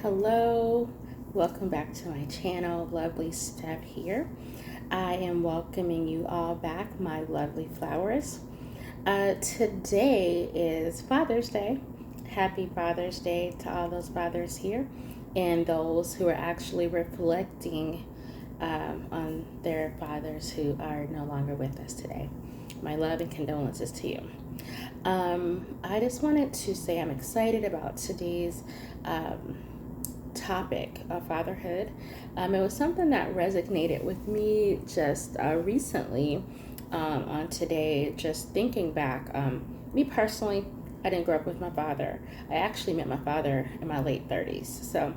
Hello, welcome back to my channel. Lovely Steph here. I am welcoming you all back, my lovely flowers. Today is Father's Day. Happy Father's Day to all those fathers here and those who are actually reflecting on their fathers who are no longer with us today. My love and condolences to you. I just wanted to say I'm excited about today's topic of fatherhood. It was something that resonated with me just recently on today, just thinking back. Me personally, I didn't grow up with my father. I actually met my father in my late 30s. So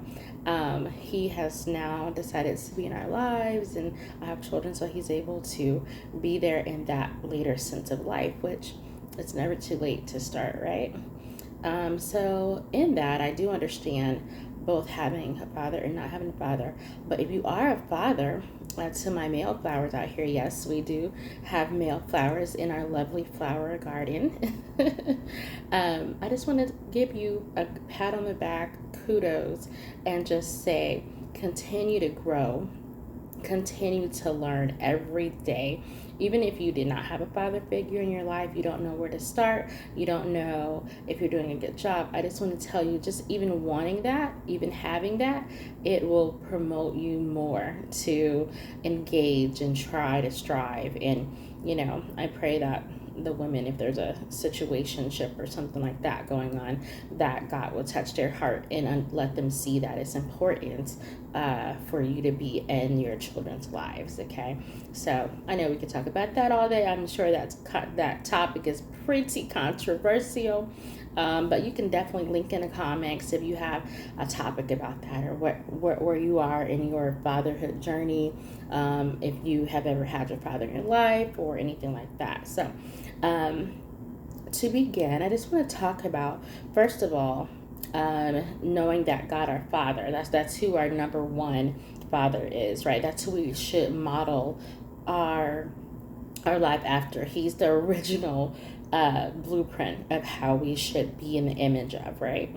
he has now decided to be in our lives, and I have children, so he's able to be there in that later sense of life, which it's never too late to start, right? So in that, I do understand both having a father and not having a father. But if you are a father, to my male flowers out here, yes, we do have male flowers in our lovely flower garden. I just want to give you a pat on the back, kudos, and just say continue to grow, continue to learn every day. Even if you did not have a father figure in your life, you don't know where to start, you don't know if you're doing a good job. I just want to tell you, just even wanting that, even having that, it will promote you more to engage and try to strive. And, I pray that the women, if there's a situationship or something like that going on, that God will touch their heart and let them see that it's important for you to be in your children's lives. Okay, so I know we could talk about that all day. I'm sure that topic is pretty controversial. But you can definitely link in the comments if you have a topic about that, or where you are in your fatherhood journey, if you have ever had your father in your life or anything like that. So to begin, I just want to talk about, first of all, knowing that God our Father, that's who our number one Father is, right? That's who we should model our life after. He's the original blueprint of how we should be in the image of, right?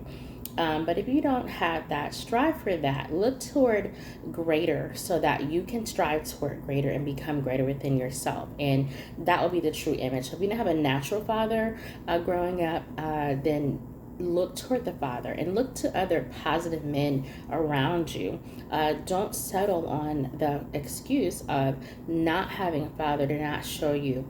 But if you don't have that, strive for that. Look toward greater so that you can strive toward greater and become greater within yourself. And that will be the true image. So if you don't have a natural father growing up, then look toward the Father and look to other positive men around you. Don't settle on the excuse of not having a father to not show you.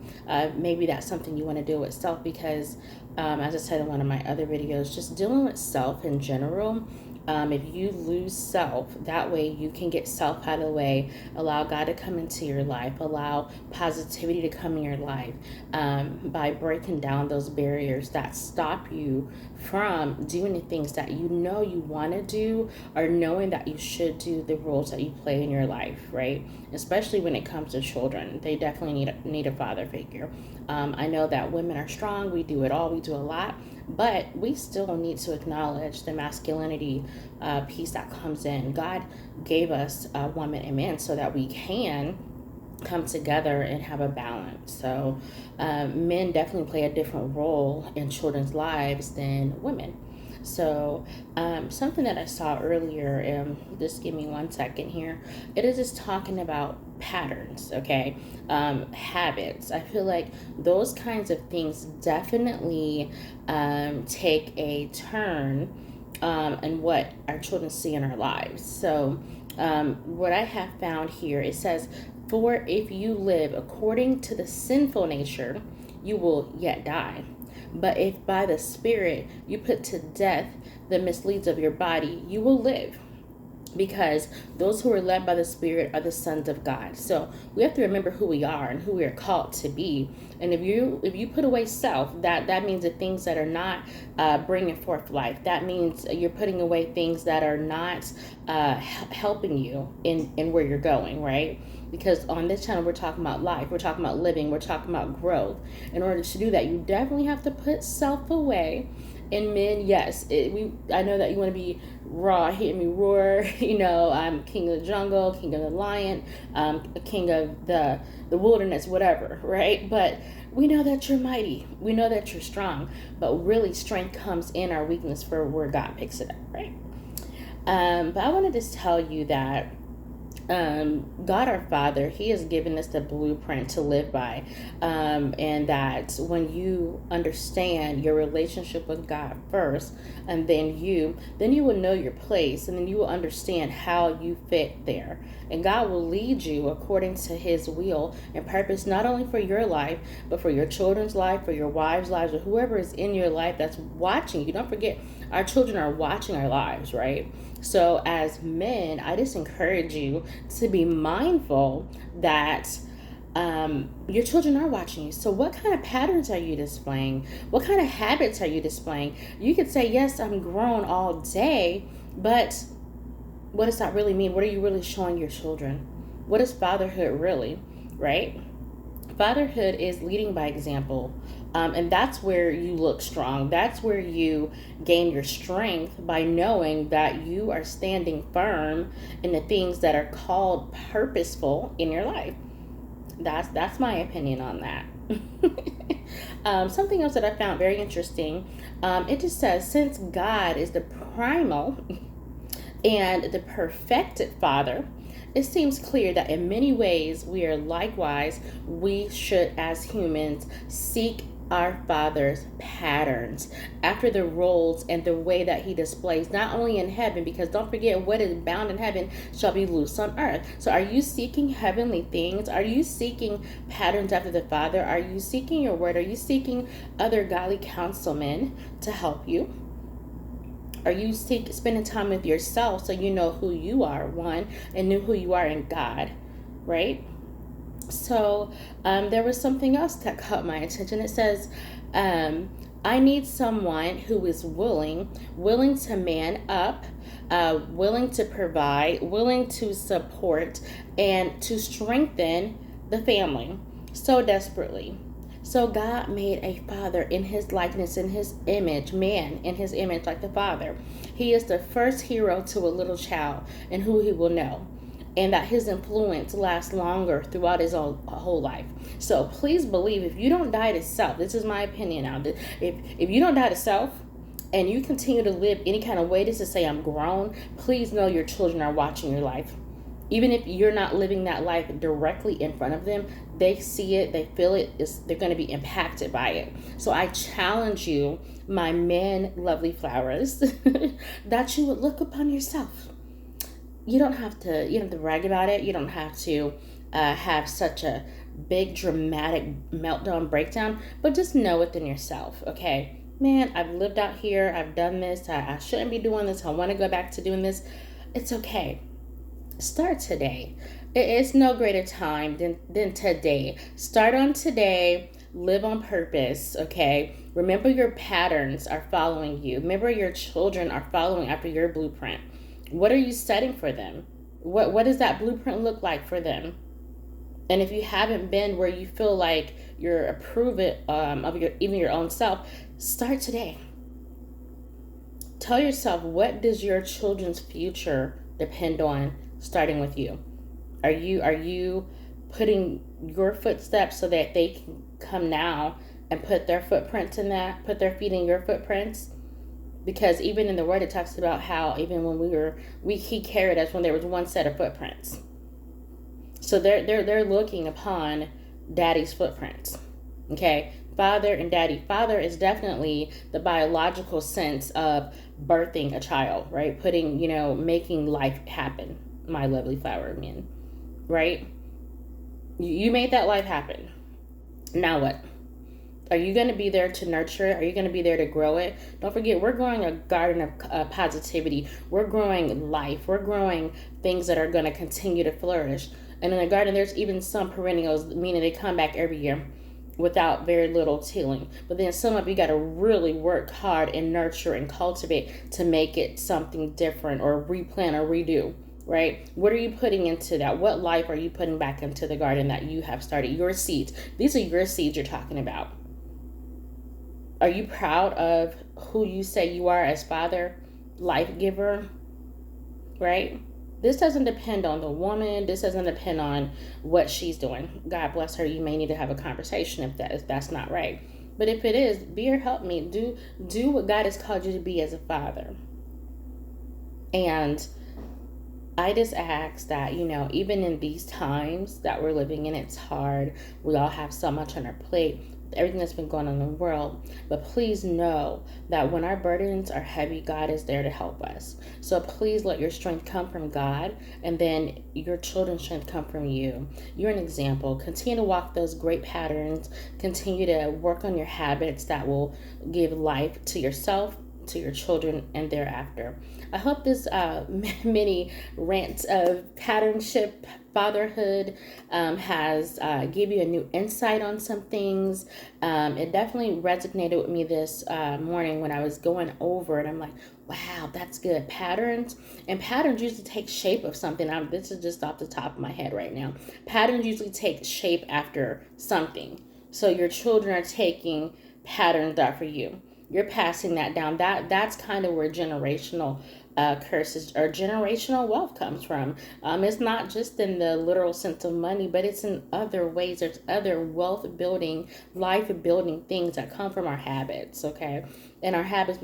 Maybe that's something you want to deal with self, because as I said in one of my other videos, just dealing with self in general. If you lose self, that way you can get self out of the way, allow God to come into your life, allow positivity to come in your life, by breaking down those barriers that stop you from doing the things that you know you want to do, or knowing that you should do the roles that you play in your life, right? Especially when it comes to children, they definitely need a father figure. I know that women are strong, we do it all, we do a lot, but we still need to acknowledge the masculinity piece that comes in. God gave us a woman and man so that we can come together and have a balance. So men definitely play a different role in children's lives than women. So something that I saw earlier, just give me 1 second here, it is just talking about patterns, okay? Habits. I feel like those kinds of things definitely take a turn in what our children see in our lives. So what I have found here, it says, for if you live according to the sinful nature, you will yet die. But if by the Spirit you put to death the misdeeds of your body, you will live. Because those who are led by the Spirit are the sons of God. So we have to remember who we are and who we are called to be. And if you put away self, that means the things that are not bringing forth life. That means you're putting away things that are not helping you in where you're going, right? Because on this channel, we're talking about life, we're talking about living, we're talking about growth. In order to do that, you definitely have to put self away. And men, yes, I know that you want to be raw, hear me roar. I'm king of the jungle, king of the lion, king of the wilderness, whatever, right? But we know that you're mighty. We know that you're strong. But really, strength comes in our weakness for where God picks it up, right? But I wanted to tell you that God our Father, He has given us the blueprint to live by. And that when you understand your relationship with God first, and then you will know your place, and then you will understand how you fit there. And God will lead you according to His will and purpose, not only for your life, but for your children's life, for your wives' lives, or whoever is in your life that's watching you. Don't forget, our children are watching our lives, right? So as men, I just encourage you to be mindful that your children are watching you. So what kind of patterns are you displaying? What kind of habits are you displaying? You could say, yes, I'm grown all day, but what does that really mean? What are you really showing your children? What is fatherhood really, right? Fatherhood is leading by example. And that's where you look strong. That's where you gain your strength, by knowing that you are standing firm in the things that are called purposeful in your life. That's my opinion on that. Something else that I found very interesting, it just says, since God is the primal and the perfected Father, it seems clear that in many ways we should as humans seek our Father's patterns after the roles and the way that He displays, not only in heaven, because don't forget, what is bound in heaven shall be loose on earth. So are you seeking heavenly things? Are you seeking patterns after the Father? Are you seeking your word? Are you seeking other godly councilmen to help you? Are you spending time with yourself so you know who you are, one, and know who you are in God, right? So there was something else that caught my attention. It says, I need someone who is willing to man up, willing to provide, willing to support, and to strengthen the family so desperately. So God made a father in His likeness, in His image, man in His image like the Father. He is the first hero to a little child and who he will know, and that his influence lasts longer throughout his whole life. So please believe, if you don't die to self, this is my opinion now, if you don't die to self and you continue to live any kind of way, just to say I'm grown, please know your children are watching your life. Even if you're not living that life directly in front of them, they see it, they feel it, they're going to be impacted by it. So I challenge you, my men, lovely flowers, that you would look upon yourself. You don't have to brag about it. You don't have to have such a big dramatic meltdown breakdown, but just know within yourself, okay, man, I've lived out here, I've done this, I shouldn't be doing this, I want to go back to doing this. It's okay. Start today. It's no greater time than today. Start on today. Live on purpose, okay? Remember, your patterns are following you. Remember, your children are following after your blueprint. What are you setting for them? What does that blueprint look like for them? And if you haven't been where you feel like you're approving of even your own self, start today. Tell yourself, what does your children's future depend on, starting with you? Are you putting your footsteps so that they can come now and put their footprints in that, put their feet in your footprints? Because even in the word, it talks about how even when he carried us when there was one set of footprints. So they're looking upon daddy's footprints. Okay, father and daddy. Father is definitely the biological sense of birthing a child, right? Making life happen. My lovely flower men, right? You made that life happen. Now what? Are you going to be there to nurture it? Are you going to be there to grow it? Don't forget, we're growing a garden of positivity. We're growing life. We're growing things that are going to continue to flourish. And in the garden, there's even some perennials, meaning they come back every year without very little tilling. But then some of you got to really work hard and nurture and cultivate to make it something different, or replant or redo. Right? What are you putting into that? What life are you putting back into the garden that you have started? Your seeds. These are your seeds you're talking about. Are you proud of who you say you are as father, life giver? Right? This doesn't depend on the woman. This doesn't depend on what she's doing. God bless her. You may need to have a conversation if that's not right. But if it is, be her helpmate. Do what God has called you to be as a father. And I just ask that, even in these times that we're living in, it's hard. We all have so much on our plate, everything that's been going on in the world. But please know that when our burdens are heavy, God is there to help us. So please let your strength come from God, and then your children's strength come from you. You're an example. Continue to walk those great patterns. Continue to work on your habits that will give life to yourself, to your children, and thereafter. I hope this mini rant of patternship fatherhood has give you a new insight on some things. It definitely resonated with me this morning when I was going over it. I'm like, wow, that's good. Patterns, and patterns usually take shape of something. This is just off the top of my head right now. Patterns usually take shape after something. So your children are taking patterns out for you. You're passing that down. That's kind of where generational curses or generational wealth comes from. It's not just in the literal sense of money, but it's in other ways. There's other wealth building, life building things that come from our habits. Okay, and our habits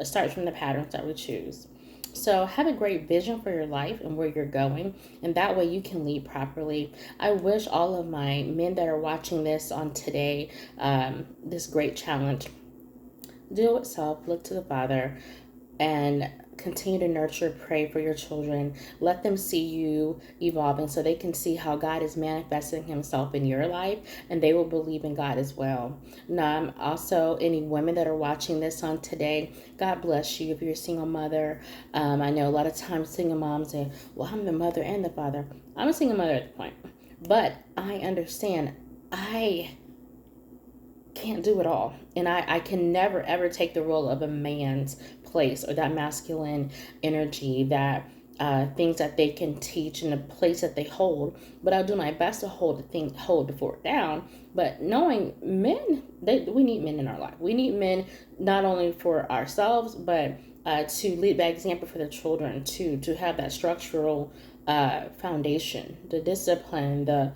starts from the patterns that we choose. So have a great vision for your life and where you're going, and that way you can lead properly. I wish all of my men that are watching this on today, this great challenge, deal with self, look to the Father, and continue to nurture, pray for your children. Let them see you evolving so they can see how God is manifesting himself in your life, and they will believe in God as well. Now, also, any women that are watching this on today, God bless you if you're a single mother. I know a lot of times single moms say, well, I'm the mother and the father. I'm a single mother at the point, but I understand I can't do it all. And I can never, ever take the role of a man's place or that masculine energy, that things that they can teach and the place that they hold. But I'll do my best to hold the fort down. But knowing men, we need men in our life. We need men not only for ourselves, but to lead by example for the children, to have that structural foundation, the discipline, the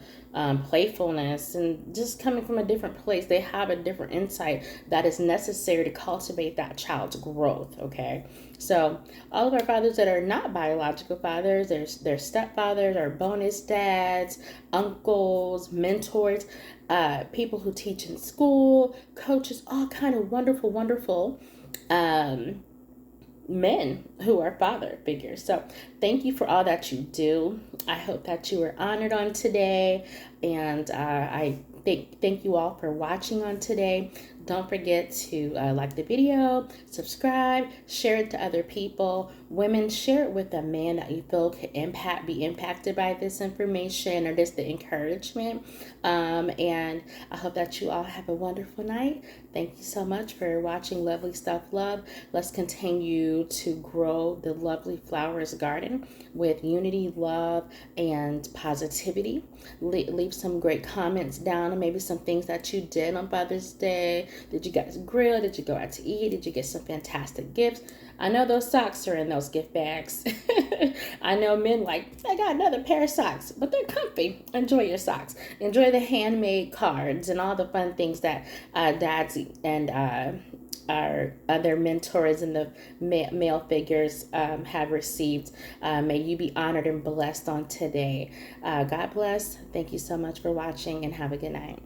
playfulness, and just coming from a different place. They have a different insight that is necessary to cultivate that child's growth. Okay, so all of our fathers that are not biological fathers, their stepfathers, or bonus dads, uncles, mentors, people who teach in school, coaches, all kind of wonderful men who are father figures. So thank you for all that you do. I hope that you were honored on today, and I thank you all for watching on today. Don't forget to like the video, subscribe, share it to other people. Women, share it with a man that you feel could be impacted by this information or just the encouragement. And I hope that you all have a wonderful night. Thank you so much for watching Lovely Stuff Love. Let's continue to grow the Lovely Flowers garden with unity, love, and positivity. Leave some great comments down, and maybe some things that you did on Father's Day. Did you guys grill? Did you go out to eat? Did you get some fantastic gifts? I know those socks are in those gift bags. I know men like, I got another pair of socks, but they're comfy. Enjoy your socks. Enjoy the handmade cards and all the fun things that dads and our other mentors and the male figures have received. May you be honored and blessed on today. God bless. Thank you so much for watching, and have a good night.